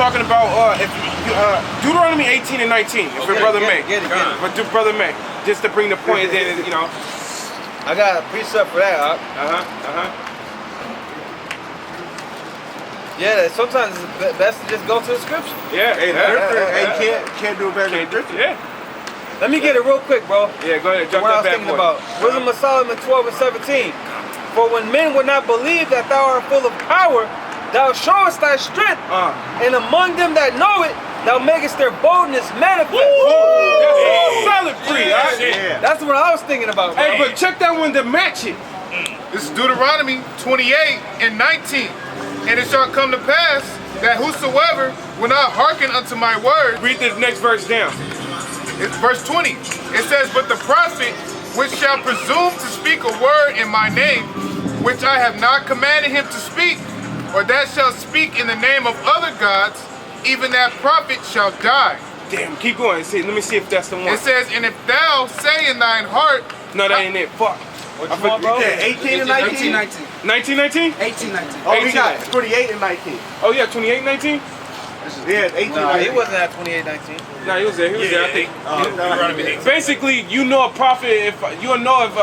talking about Deuteronomy 18 and 19. If your brother may. Get it. But brother may. Just to bring the point in, you know. I got a precept for that, Yeah, sometimes it's best to just go to the scripture. Yeah. Hey, you can't do it better than scripture. Yeah. Let me get it real quick, bro. Yeah, go ahead. Jump What I that was bad thinking boy. about. Wisdom of Solomon 12 and 17. For when men would not believe that thou art full of power, thou showest thy strength, and among them that know it, thou makest their boldness manifest. That's solid free. Yeah. That's what I was thinking about, bro. Hey, but check that one to match it. This is Deuteronomy 28 and 19. And it shall come to pass that whosoever will not hearken unto my word. Read the next verse down. It's verse 20. It says, but the prophet which shall presume to speak a word in my name, which I have not commanded him to speak, or that shall speak in the name of other gods, even that prophet shall die. Damn, keep going. See, let me see if that's the one. It says, and if thou say in thine heart, No, that ain't it. Fuck. What you want, bro? 18 and 19? 19, 19? 18, 19. Oh, we got 28 and 19. Oh, yeah, 28, 19? Yeah, 18 Nah, and he 19. wasn't at 28, 19. No, he was there. He was there. I think. Deuteronomy 18. Basically, you know a prophet. If you know if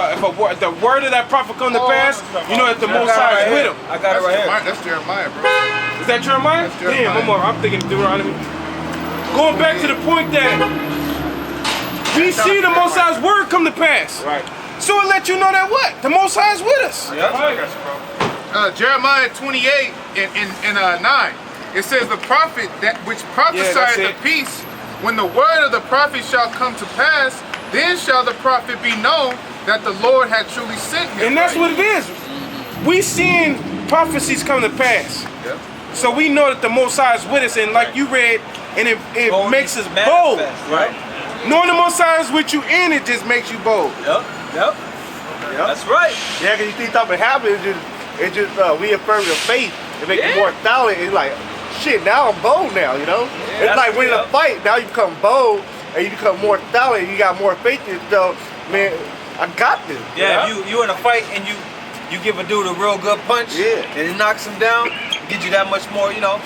the word of that prophet come to pass, you know that the Most High is with him. I got it right here. That's Jeremiah, bro. Is that Jeremiah? That's Jeremiah. Damn, one more. I'm thinking Deuteronomy. Going back to the point that we see the Most High's word come to pass. Right. So it let you know that what? The Most High is with us. Jeremiah 28 and 9. It says the prophet that which prophesied that's the it. peace, when the word of the prophet shall come to pass, then shall the prophet be known that the Lord had truly sent him. And that's what it is. We seeing prophecies come to pass. Yep. So we know that the Most High is with us, and like you read, and it makes us bold. Right? Knowing the Most High is with you, and it just makes you bold. Yep. That's right. Yeah, because you think something happens, it just reaffirms your faith. It makes you more solid. It's like, shit, now I'm bold now, you know? It's like winning a fight. Now you become bold, and you become more solid, and you got more faith in yourself. Man, I got this. Yeah, you in a fight and you give a dude a real good punch, and it knocks him down, it gives you that much more, you know,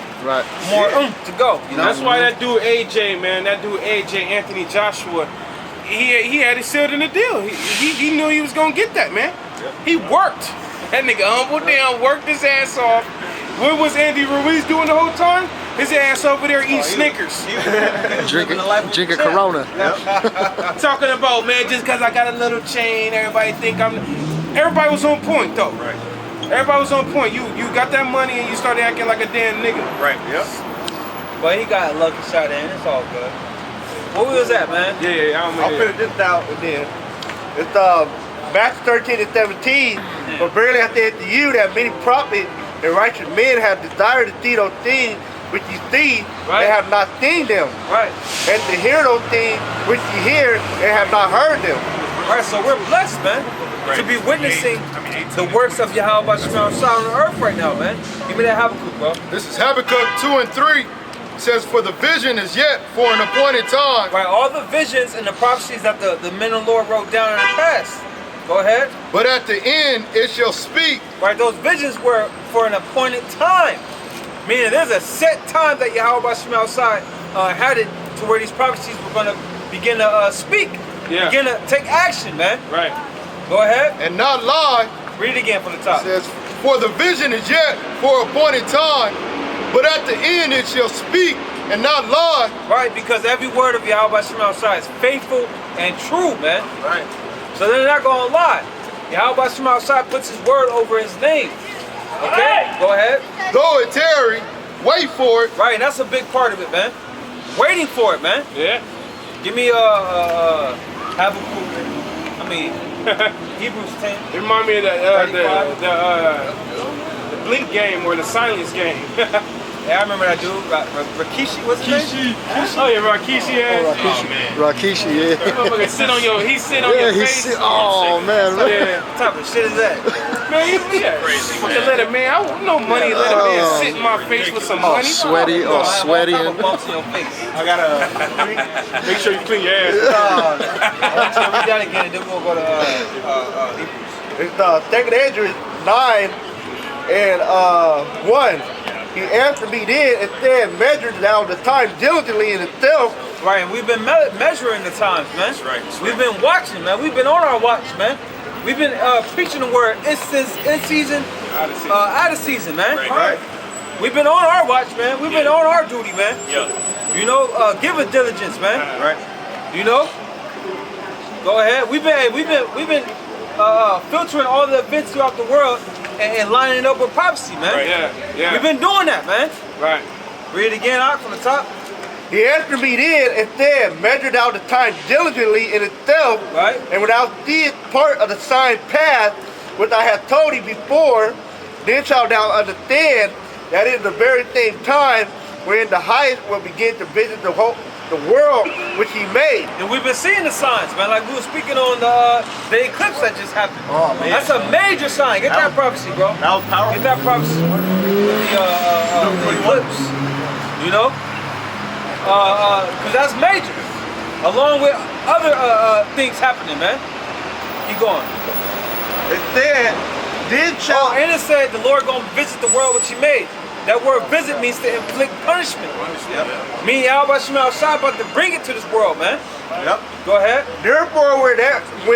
more to go. You know? That's why that dude AJ, man, Anthony Joshua, he had it sealed in the deal. He knew he was gonna get that, man. He worked. That nigga humbled down, worked his ass off. What was Andy Ruiz doing the whole time? His ass over there eating Snickers. Drinking Corona. Talking about, man, just because I got a little chain, everybody think I'm... Everybody was on point, though. Right. Everybody was on point. You got that money and you started acting like a damn nigga. Right. Yep. But he got a lucky shot in. It's all good. What was that, man? Yeah, I don't I'll finish this out and then. It's Matthew 13 and 17. But verily I say to you that many prophets and righteous men have desired to see those things which you see, and have not seen them. Right. And to hear those things which you hear, and have not heard them. Right, so we're blessed, man, to be witnessing the works of Yahawah on earth right now, man. Give me that Habakkuk, bro. This is Habakkuk 2 and 3. It says, for the vision is yet for an appointed time. Right, all the visions and the prophecies that the men of the Lord wrote down in the past. Go ahead. But at the end it shall speak. Right, those visions were for an appointed time. Meaning there's a set time that Yahawashi had it to where these prophecies were going to begin to speak. Yeah. Begin to take action, man. Right. Go ahead. And not lie. Read it again from the top. It says, for the vision is yet for appointed time, but at the end it shall speak and not lie. Right, because every word of Yahawashi is faithful and true, man. Right. So they're not going to lie. Yahawashi puts his word over his name. Okay, go ahead. Though it tarry, wait for it. Right, and that's a big part of it, man. Waiting for it, man. Yeah. Give me Habakkuk. I mean, Hebrews 10. It remind me of the Blink game or the Silence game. Yeah, I remember that dude, Rakishi, what's his name? Oh yeah, Rakishi. Yeah. Rakishi, yeah. That motherfucker sit on your, he sit on your face. Oh man, Yeah. What type of shit is that? Man, fucking let a man. I want no money. Let a man sit in my face with some money. sweaty, What sweaty. type of bumps in your face? I gotta Make sure you clean your ass. So we got again, and then we'll go to Hebrews. it's 2nd Ezra 9 and 1. He answered me then, instead measured down the time diligently in itself. Right, and we've been measuring the times, man. That's right. We've been watching, man. We've been on our watch, man. We've been preaching the word in season, out of season, man. Right. We've been on our watch, man. We've been on our duty, man. Yeah. You know, give it diligence, man. Right. You know. Go ahead. We've been filtering all the events throughout the world and lining up with prophecy, man. Right. Yeah. We've been doing that, man. Right. Read it again out from the top. He answered me then, instead measured out the time diligently in itself, Right. and without seeing part of the sign path, which I had told thee before, then shalt thou understand that in the very same time wherein the highest will begin to visit the world which he made. And we've been seeing the signs, man. Like we were speaking on the eclipse that just happened. Oh, man. That's a major sign. Get that prophecy, bro. That was powerful. Get that prophecy. The eclipse. You know? Because that's major. Along with other things happening, man. Keep going. Instead, then shall... And it said the Lord gonna visit the world which he made. That word visit means to inflict punishment. Me, Yahawashi about to bring it to this world, man. Yep. Go ahead. Therefore, when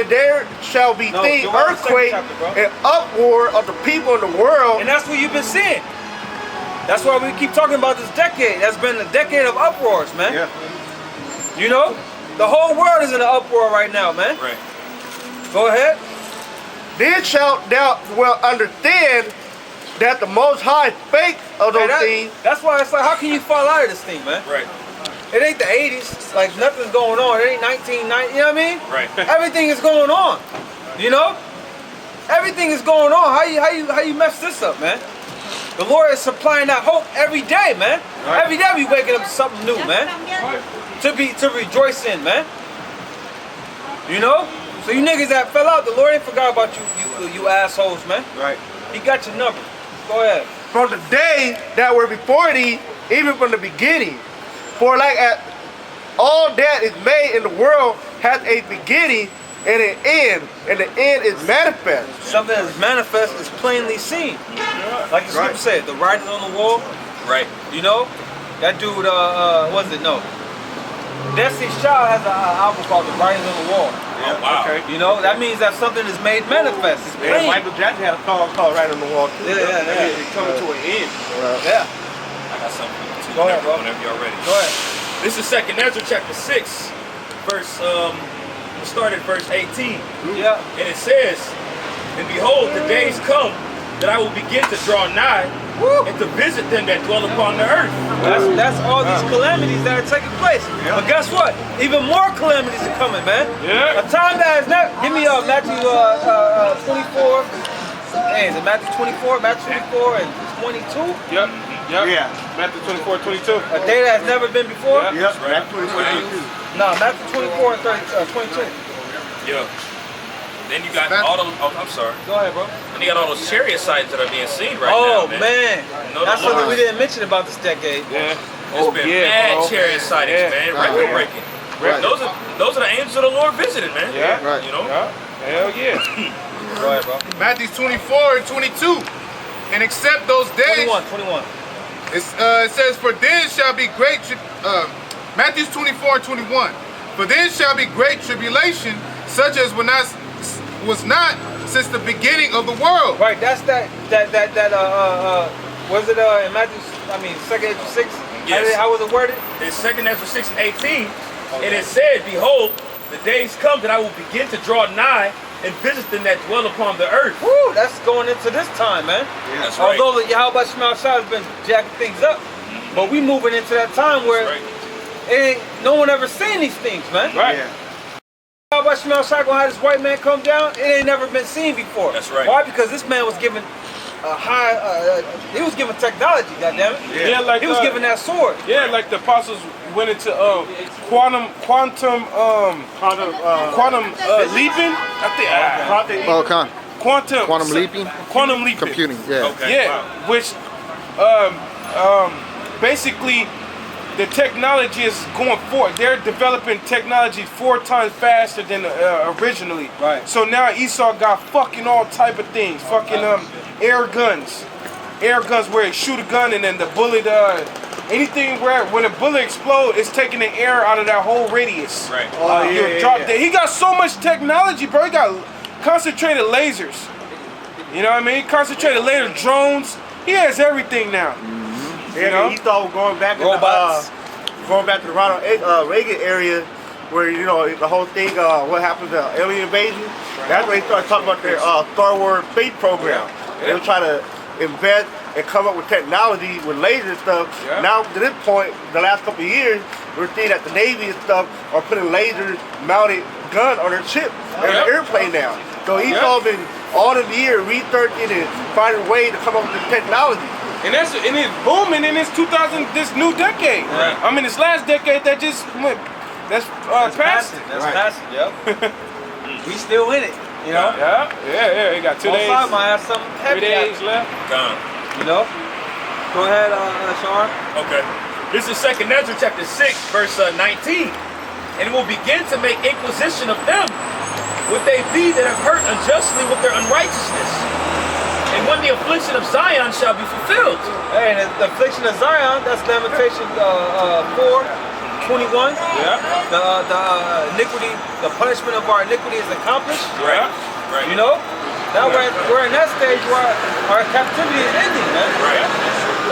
there shall be things, go on to the earthquake second chapter, bro. and uproar of the people in the world, And that's what you've been seeing. That's why we keep talking about this decade. That's been a decade of uproars, man. yeah. You know? The whole world is in an uproar right now, man. Right. Go ahead. Then shalt thou well understand that the Most High spake of those things. That's why it's like, how can you fall out of this thing, man? Right. It ain't the 80s. Like, nothing's going on. It ain't 1990. You know what I mean? Right. Everything is going on. You know? Everything is going on. How you mess this up, man? The Lord is supplying that hope every day, man. Right. Every day we waking up to something new, man. To rejoice in, man. You know? So you niggas that fell out, the Lord ain't forgot about you assholes, man. Right. He got your number. Go ahead. From the days that were before thee, even from the beginning. For like all that is made in the world hath a beginning and an end, and the end is manifest. Something that is manifest is plainly seen. Like the scripture said, the writing on the wall. Right. You know, that dude, what's it? No. Destiny's Child has an album called The Writings on the Wall. Oh, wow. Okay. You know, that means that something is made manifest. It's Yeah, plain. Michael Jackson had a song called Right on the Wall too. Yeah. It's coming to an end. Yeah. I got something too. Go ahead, bro. Whenever y'all ready. Go ahead. This is 2nd Ezra chapter 6, verse, we'll start at verse 18. Yeah. And it says, and behold, the days come that I will begin to draw nigh and to visit them that dwell upon the earth. That's all these calamities that are taking place. But guess what? Even more calamities are coming, man. Yeah. A time that has never. Give me Matthew 24. Hey, is it Matthew 24? Matthew 24 and 22? Yep. Yeah. Matthew 24, 22. A day that has never been before? Yeah. Yep. That's what it is. No, Matthew 24 and 22. Yeah. Then you got all those, I'm sorry. Go ahead, bro. Then you got all those chariot sights that are being seen right now, Oh, man. No, That's the something Lord- we didn't mention about this decade. Yeah. There's been mad bro. chariot sightings, Yeah. man. Record breaking. Right. Those are the angels of the Lord visiting, man. Yeah. Right. You know? Yeah. Hell yeah. Go ahead, bro. Matthew 24 and 22. And except those days, 21. it says, for then shall be great, Matthew 24 and 21. For then shall be great tribulation, such as was not since the beginning of the world. Right, that's was it in Matthew, 2nd Ezra 6? Yes. How was it worded? In 2nd Ezra 6 and 18, and it said, behold, the days come that I will begin to draw nigh and visit them that dwell upon the earth. Woo, that's going into this time, man. That's right. Although the Yahawashi has been jacking things up, but we moving into that time where That's right. it ain't, no one ever seen these things, man. Right. Yeah. Yahawashi gonna have this white man come down, it ain't never been seen before. That's right. Why? Because this man was given a high, he was given technology, goddammit. Yeah, like He was given that sword. Yeah, like the apostles went into quantum leaping. I think Oh, quantum leaping? Quantum leaping. Computing, yeah. Okay. Yeah, Wow. which basically the technology is going forward. They're developing technology 4 times faster than originally. Right. So now Esau got fucking all type of things, fucking air guns, air guns where it shoot a gun and then the bullet, anything where when a bullet explodes, it's taking the air out of that whole radius. Right. You'll drop dead. He got so much technology, bro. He got concentrated lasers. You know what I mean? Concentrated laser drones. He has everything now. You know? He thought going back Robots. Going back to the Ronald Reagan area, where you know the whole thing, what happened to alien invasion. That's when they started talking about their Star Wars space program. They were trying to invent and come up with technology with laser and stuff. Now to this point, the last couple of years, we're seeing that the Navy and stuff are putting laser mounted gun on their ship and their airplane now. So he's all been all of the year researching and finding a way to come up with this technology. And it's booming in this this new decade. Right. I mean, this last decade that just went, that's passing. That's passing, yep. We still in it, you know? Yeah. You got 2 days. I might have something 3 heavy days left. Gone. you know? Go ahead, Sean. Okay. This is 2nd Ezra chapter 6, verse 19. And it will begin to make inquisition of them, would they be that have hurt unjustly with their unrighteousness. And when the affliction of Zion shall be fulfilled. Hey, and the affliction of Zion, that's Lamentation 4:21. Yeah. The iniquity, the punishment of our iniquity is accomplished. Right. You know? Now we're in that stage where our captivity is ending, man. Right.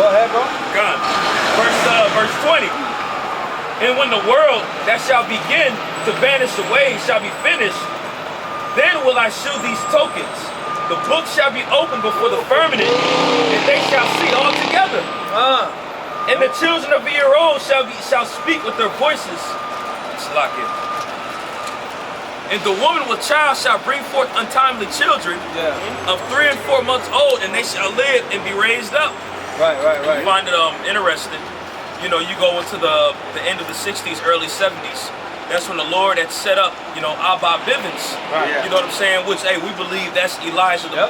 Go ahead, bro. Gone. Verse 20. And when the world that shall begin to vanish away shall be finished, then will I shew these tokens. The book shall be opened before the firmament, and they shall see all together. And the children of the year old shall speak with their voices. It's like it. And the woman with child shall bring forth untimely children of 3 and 4 months old, and they shall live and be raised up. Right. I find it interesting. You know, you go into the end of the 60s, early 70s. That's when the Lord had set up, Abba Bivens. Right. You know what I'm saying? Which, hey, we believe that's Elijah, the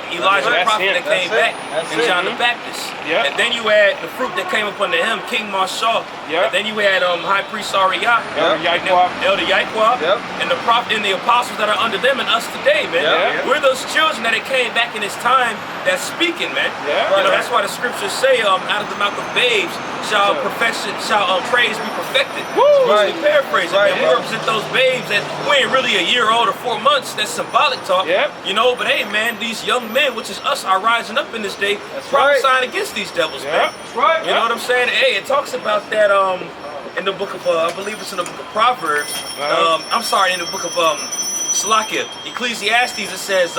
prophet that came back, and John the Baptist. Yep. And then you had the fruit that came upon him, King Marshall. Yep. And then you had High Priest Ariah, Elder Yahawashi, and the prophet and the apostles that are under them, and us today, man. Yep. We're those children that it came back in this time that's speaking, man. Yeah. That's why the scriptures say, out of the mouth of babes shall praise be perfected. Woo! Right. Paraphrase it, man. We represent those babes that we ain't really a year old or 4 months. That's symbolic talk. Yep. But hey, man, these young men, which is us, are rising up in this day, prophesying against these devils, man. That's right. You know what I'm saying? Hey, it talks about that in the book of I believe it's in the book of Proverbs. I'm sorry, in the book of Salakia, Ecclesiastes. It says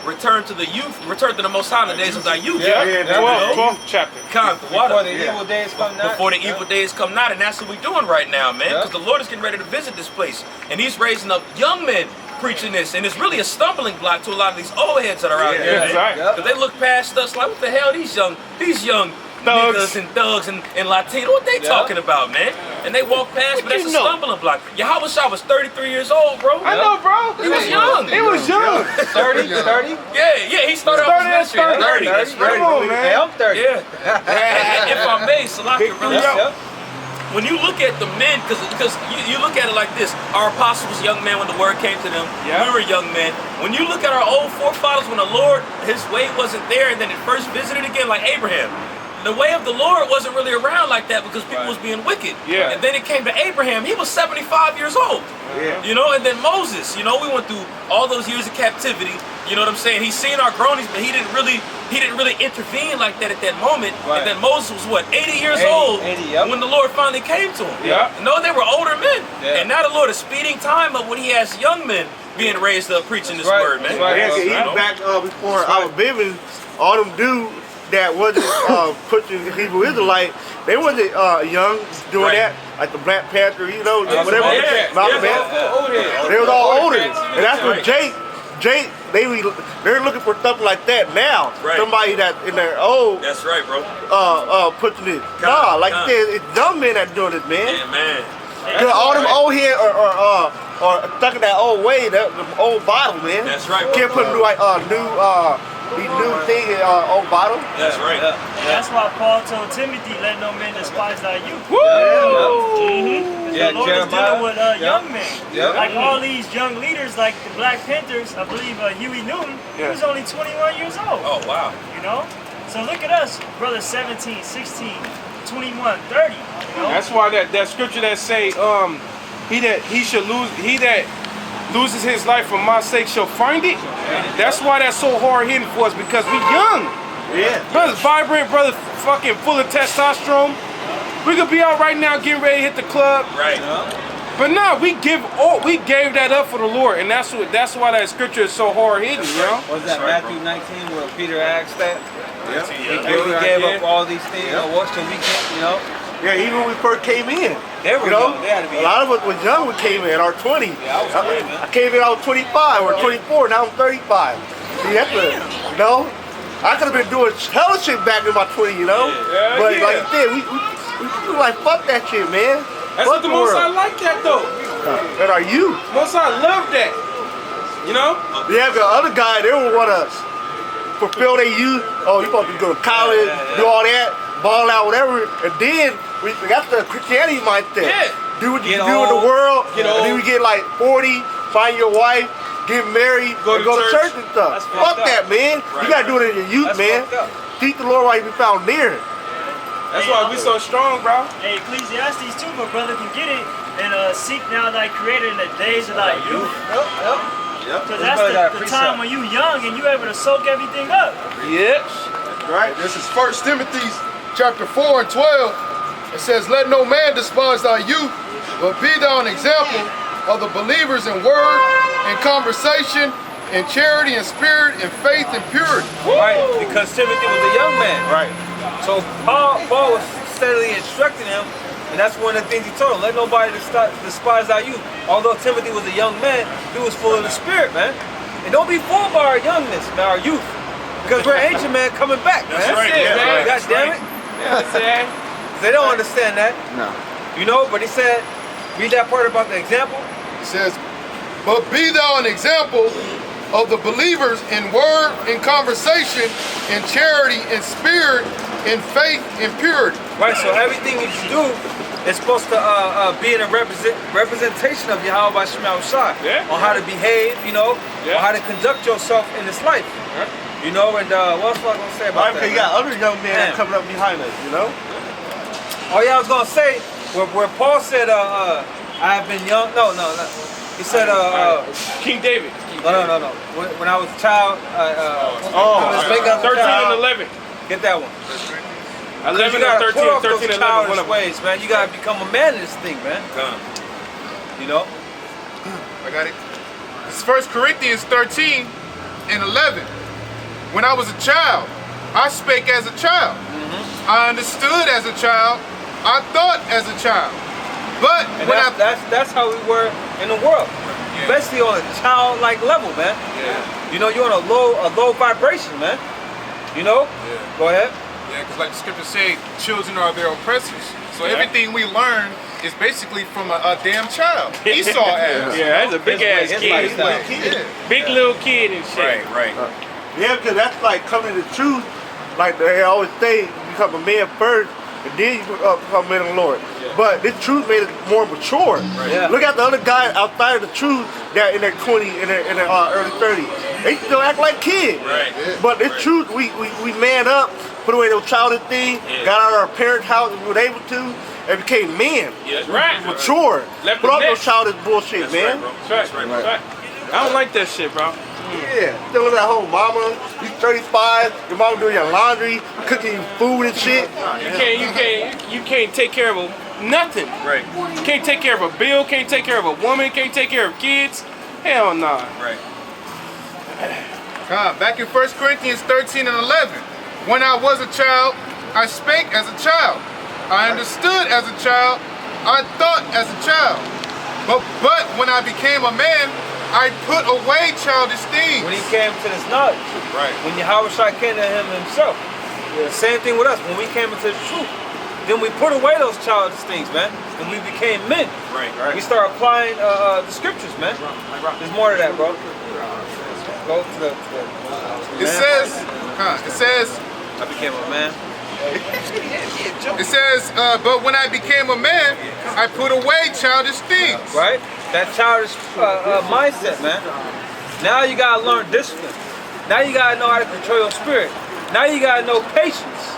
return to the Most High in the days of thy youth. 12th chapter. Before the evil days come not. Before the evil days come not, and that's what we're doing right now, man. Because the Lord is getting ready to visit this place, and He's raising up young men preaching this, and it's really a stumbling block to a lot of these old heads that are out here. That's right. Because they look past us like, what the hell, these young niggas and thugs and Latino, what they talking about, man? And they walk past, but that's a stumbling block. Yahawashi was 33 years old, bro. I know, bro. He was young. He was young. 30? Yeah, he started off as 30. That's right. Come on, man. Hey, I'm 30. Yeah. And if I may, Salaki, really, when you look at the men, because you look at it like this, our apostles was young men when the word came to them. We were young men. When you look at our old forefathers, when the Lord, His way wasn't there, and then it first visited again, like Abraham. The way of the Lord wasn't really around like that because people was being wicked. And then it came to Abraham. He was 75 years old. And then Moses, we went through all those years of captivity. You know what I'm saying? He's seen our groanings, but he didn't really intervene like that at that moment. And then Moses was 80 years old when the Lord finally came to him. No, they were older men. And now the Lord is speeding time up when He has young men being raised up preaching this word, man. Even back before our Bivens, all them dudes that wasn't pushing Hebrew Israelite, they wasn't young doing that, like the Black Panther, whatever. They was all older, and that's what Jake. They're looking for stuff like that now. Somebody that in their old. That's right, bro. Pushing it. Nah, like you said, it's young men that doing it, man. Yeah, man. Cause all them old head or stuck in that old way, the old bottle, man. That's right. Can't put new thing in old bottle. That's right. That's why Paul told Timothy, let no man despise thy youth. Woo! The Lord is dealing with young men. Like all these young leaders, like the Black Panthers, I believe Huey Newton, he was only 21 years old. Oh, wow. So look at us, brother 17, 16, 21, 30. You know? That's why that scripture that say, he that loses his life for my sake shall find it. That's why that's so hard hitting for us, because we young. Yeah. Brother's vibrant, brother fucking full of testosterone. We could be out right now getting ready to hit the club. Right. But no, we gave that up for the Lord, and that's why that scripture is so hard hitting, you know? Was that Matthew 19 where Peter asked that? Yeah. He gave up all these things, what so we can, you know? Yeah, even when we first came in. They were young. They had to be a lot of us was young when we came in, our 20. Yeah, I was 20, man. I came in, I was 25 or 24, now I'm 35. See, that's you know? I could have been doing hella shit back in my 20, you know? Yeah, but yeah. like you said, we like, fuck that shit, man. That's what the Most High like that though. That are you. Most High love that. You know? Yeah, the other guy, they would want to fulfill their youth. Oh, you supposed to go to college, do all that, ball out, whatever. And then we got the Christianity mindset. Yeah. Do what you do in the world. And then we get like 40, find your wife, get married, go to church and stuff. Fuck that, man. You got to do it in your youth, man. Seek the Lord while you be found near. That's why we so strong, bro. Hey, Ecclesiastes too, my brother can get it. And seek now thy creator in the days of thy youth. Because that's the time when you young and you able to soak everything up. Yes. Right. This is 1 Timothy chapter 4 and 12. It says, let no man despise thy youth, but be thou an example of the believers in word, in conversation, in charity, in spirit, in faith, and purity. Right, because Timothy was a young man. Right. So Paul was steadily instructing him, and that's one of the things he told him. Let nobody despise our youth. Although Timothy was a young man, he was full of the Spirit, man. And don't be fooled by our youngness, man, our youth. Because we're ancient man coming back, man. That's right, man. God damn it. That's it. They don't understand that. No. You know, but he said, read that part about the example. It says, but be thou an example of the believers in word, in conversation, in charity, in spirit, in faith, in purity. Right, so everything that you do is supposed to be in a representation of Yahawah on how to behave, you know, or how to conduct yourself in this life. You know, and what else was I going to say about that? You got other young men coming up behind us, you know? Oh yeah, I was going to say, where Paul said, I have been young, no. He said, King David. No. When I was a child, 13 and 11. Get that one. 11 you gotta and 13, put off 13 those and 11. childish ways, man. You gotta become a man in this thing, man. You know? I got it. It's 1 Corinthians 13 and 11. When I was a child, I spake as a child. I understood as a child. I thought as a child. But And when that's how we were in the world. Especially on a childlike level, man. You know, you're on a low vibration, man. You know? Go ahead. Yeah, because like the scripture say, children are their oppressors. So everything we learn is basically from a damn child. Esau ass. Yeah, that's a big ass his kid. lifestyle. Big little kid and shit. Right. Yeah, because that's like coming to the truth. Like they always say, you become a man first, and then you become a man of the Lord. But this truth made it more mature. Yeah. Look at the other guys outside of the truth that in their 20s, in their early 30s. They still act like kids. Right. But this truth, we man up, put away those childish things, got out of our parents' house if we were able to, and became men. Yeah, right. Mature. Left Put the off those nest. childish bullshit, man. That's right. I don't like that shit, bro. Yeah, still at home, mama. You 35, your mama doing your laundry, cooking you food and shit. You can't take care of nothing. Right. You can't take care of a bill, can't take care of a woman, can't take care of kids. Hell nah. Right. Back in 1 Corinthians 13 and 11. When I was a child, I spake as a child. I understood as a child. I thought as a child. But when I became a man, I put away childish things. When he came to this knowledge. Right. When Yahawashi came to him himself. Same thing with us. When we came into the truth, then we put away those childish things, man. And we became men. Right. We start applying the scriptures, man. There's more to that, bro. Go to the It says, I became a man. it says, but when I became a man, I put away childish things. Right? That childish mindset, man. Now you gotta learn discipline. Now you gotta know how to control your spirit. Now you gotta know patience.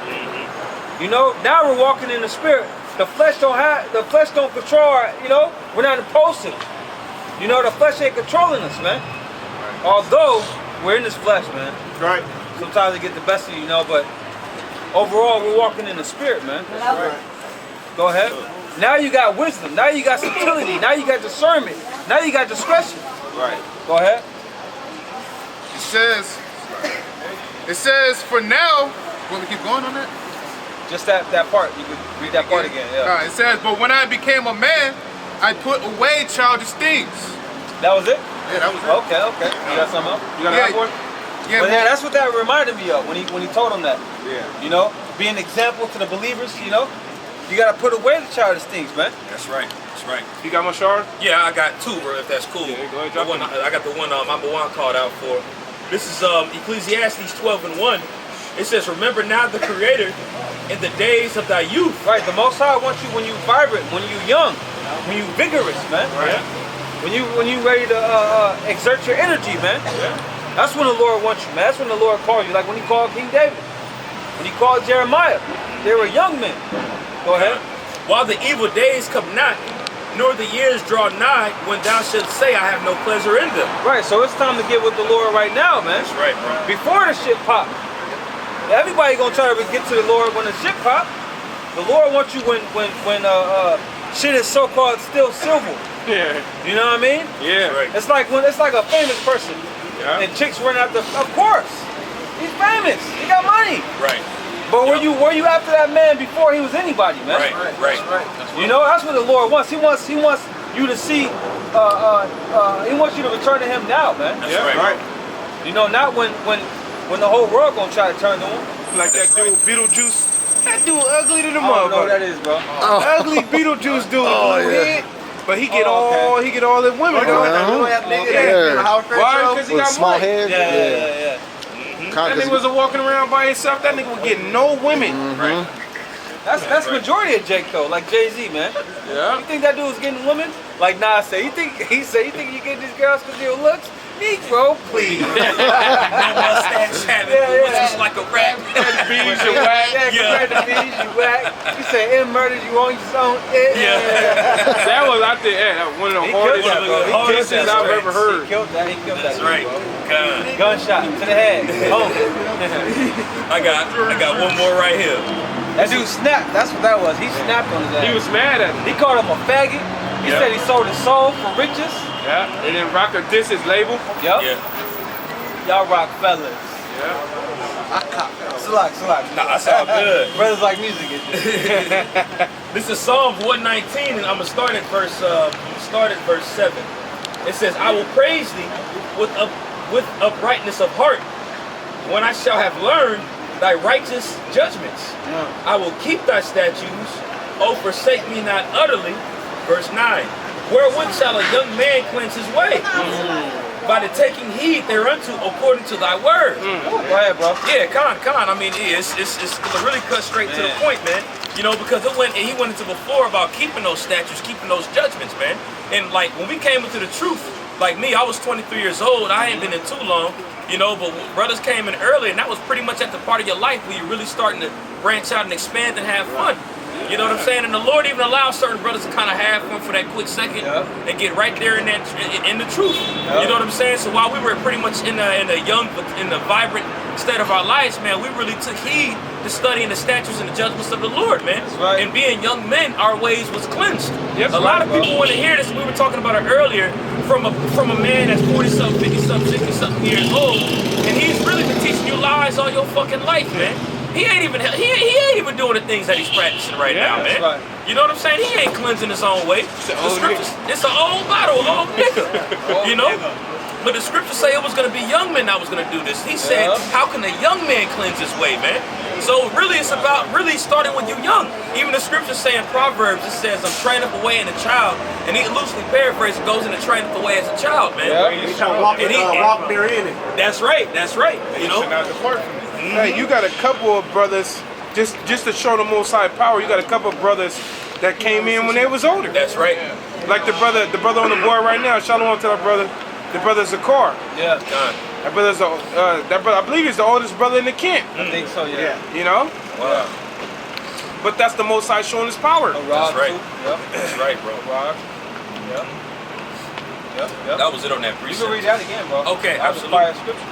You know, now we're walking in the spirit. The flesh don't control our, you know, we're not impulsive. You know, the flesh ain't controlling us, man. Although we're in this flesh, man. Right. Sometimes it get the best of you, you know, but overall we're walking in the spirit, man. Right. Go ahead. Now you got wisdom. Now you got subtlety. Now you got discernment. Now you got discretion. Right. Go ahead. It says, for now, will we keep going on that? Just that part. You can read that part again. Yeah. It says, but when I became a man, I put away childish things. That was it? Yeah, that was it. Okay. You got something else? You got Yeah. another one? Yeah, But yeah, that's what that reminded me of when he told him that. Yeah. You know, be an example to the believers. You know, you gotta put away the childish things, man. That's right. That's right. You got my shard? Yeah, I got two, bro, if that's cool. Yeah, go ahead, The drop one, it. I got the one number one called out for. This is Ecclesiastes 12:1. It says, remember now the Creator in the days of thy youth. Right. The Most High wants you when you vibrant, when you young, when you vigorous, man. Right. When you ready to exert your energy, man. Yeah. That's when the Lord wants you, man. That's when the Lord called you. Like when he called King David. When he called Jeremiah. They were young men. Go ahead. While the evil days come not, nor the years draw nigh, when thou shalt say, I have no pleasure in them. Right, so it's time to get with the Lord right now, man. That's right, bro. Before the shit pop. Everybody gonna try to get to the Lord when the shit pop. The Lord wants you when shit is so-called still silver. Yeah. You know what I mean? Yeah. Right. It's like a famous person. Yeah. And chicks run after, of course. He's famous. He got money. Right. But were you after that man before he was anybody, man? Right. You know, that's what the Lord wants. He wants you to see, he wants you to return to him now, man. That's right. You know, not when the whole world gonna try to turn to him. Like that dude, Beetlejuice. That dude ugly to the I don't know what that motherfucker. is, bro. Ugly Beetlejuice dude. Oh, blue yeah. head. But he get Oh, he get all the women. You know though. that little ass nigga that Yeah. in the house right Why? now? Because he With a got small money. head. Yeah. That nigga was walking around by himself. That nigga was getting no women. Right. That's majority of Jake though, like Jay-Z, man. Yeah. You think that dude was getting women? Like Nas said, you think you get these girls because of your looks? Negro, please. No mustache having, Yeah. just like a rap. Bees and whack. Yeah, compared to these, you whack. You say M murders, you on your own. That was out there. That one of the He killed hardest that, bro. He killed kisses that, I've bro. ever heard. He killed that. He killed That's that. right. God. Gunshot to the head. Home. I got one more right here. That dude snapped. That's what that was. He snapped on his ass. He was mad at him. He called him a faggot. He Yeah. said he sold his soul for riches. Yeah. And then Rocker dissed his label. Yup. Yeah. Y'all rock fellas. Yeah. Slack. Nah, that's all good. Brothers like music. This is Psalms 119, and I'm gonna start at verse 7. It says, I will praise thee with uprightness of heart, when I shall have learned thy righteous judgments. I will keep thy statutes, O forsake me not utterly. Verse 9. Wherewith shall a young man cleanse his way? By the taking heed thereunto according to thy word. Go ahead, bro. Yeah, con. I mean, it's really cut straight to the point, man. You know, because he went into before about keeping those statutes, keeping those judgments, man. And like when we came into the truth, like me, I was 23 years old. I ain't been in too long, you know. But brothers came in early, and that was pretty much at the part of your life where you're really starting to branch out and expand and have fun. You know what I'm saying? And the Lord even allows certain brothers to kind of have fun for that quick second and get right there in the truth. You know what I'm saying? So while we were pretty much in the vibrant state of our lives, man, we really took heed to studying the statutes and the judgments of the Lord, man. That's right. And being young men, our ways was cleansed. Yep, a lot of people want to hear this. We were talking about it earlier from a man that's 40-something, 50-something, 60-something years old, and he's really been teaching you lies all your fucking life, man. He ain't even doing the things that he's practicing right now, man. Right. You know what I'm saying? He ain't cleansing his own way. The scriptures, it's an old bottle, old nigga. You know? But the scriptures say it was going to be young men that was going to do this. He said, how can a young man cleanse his way, man? So really it's about really starting with you young. Even the scriptures say in Proverbs, it says, I'm training up a way in a child. And he loosely paraphrased, goes into training up the way as a child, man. He's trying to walk there in it. That's right. You know? Hey, you got a couple of brothers, just to show the Most High power, you got a couple of brothers that came in when they was older. That's right. Like the brother on the board right now, shalom to our brother, the brother Zakar. Yeah. God. That brother's that brother, I believe he's the oldest brother in the camp. I think so, yeah. You know? Wow. But that's the Most High showing his power. That's right. Yep. That's right, bro. Rod. Yep. Yep. Yep. That was it on that You precept. can read that again, bro. Okay, That was absolutely. fire scripture.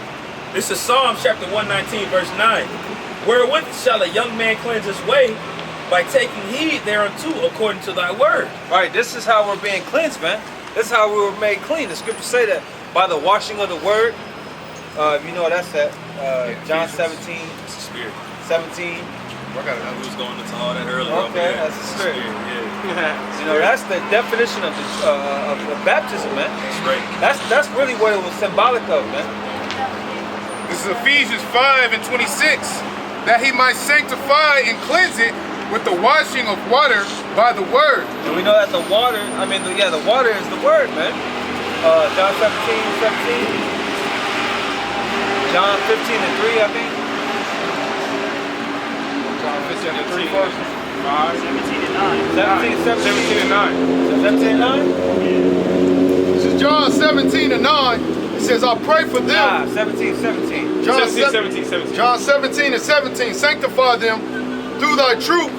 This is Psalms chapter 119, verse 9. Wherewith shall a young man cleanse his way? By taking heed thereunto according to thy word. Right, this is how we're being cleansed, man. This is how we were made clean. The scriptures say that by the washing of the word. You know what that's at. John 17, It's the spirit. 17. I got We was going into all that earlier. Okay, Yeah. that's the spirit. Yeah, You know, that's the definition of baptism, man. that's right. That's really what it was symbolic of, man. This is Ephesians 5:26. That he might sanctify and cleanse it with the washing of water by the word. And we know that the water, the water is the word, man. John 17:17. John 15:3, I think. John 15:3 first. 17 and 9. 17 and 9. 17 and 9. 17 and 9? This is John 17:9. It says, I pray for them. Nah, 17. John 17. John 17:17. Sanctify them through thy truth.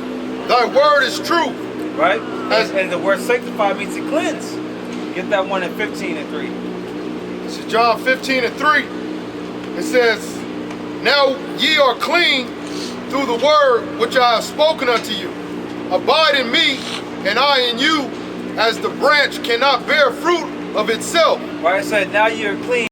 Thy word is truth. Right? As- And the word sanctify means to cleanse. Get that one in 15:3. This is John 15:3. It says, now ye are clean through the word which I have spoken unto you. Abide in me, and I in you, as the branch cannot bear fruit of itself. Right? It said, now you're clean.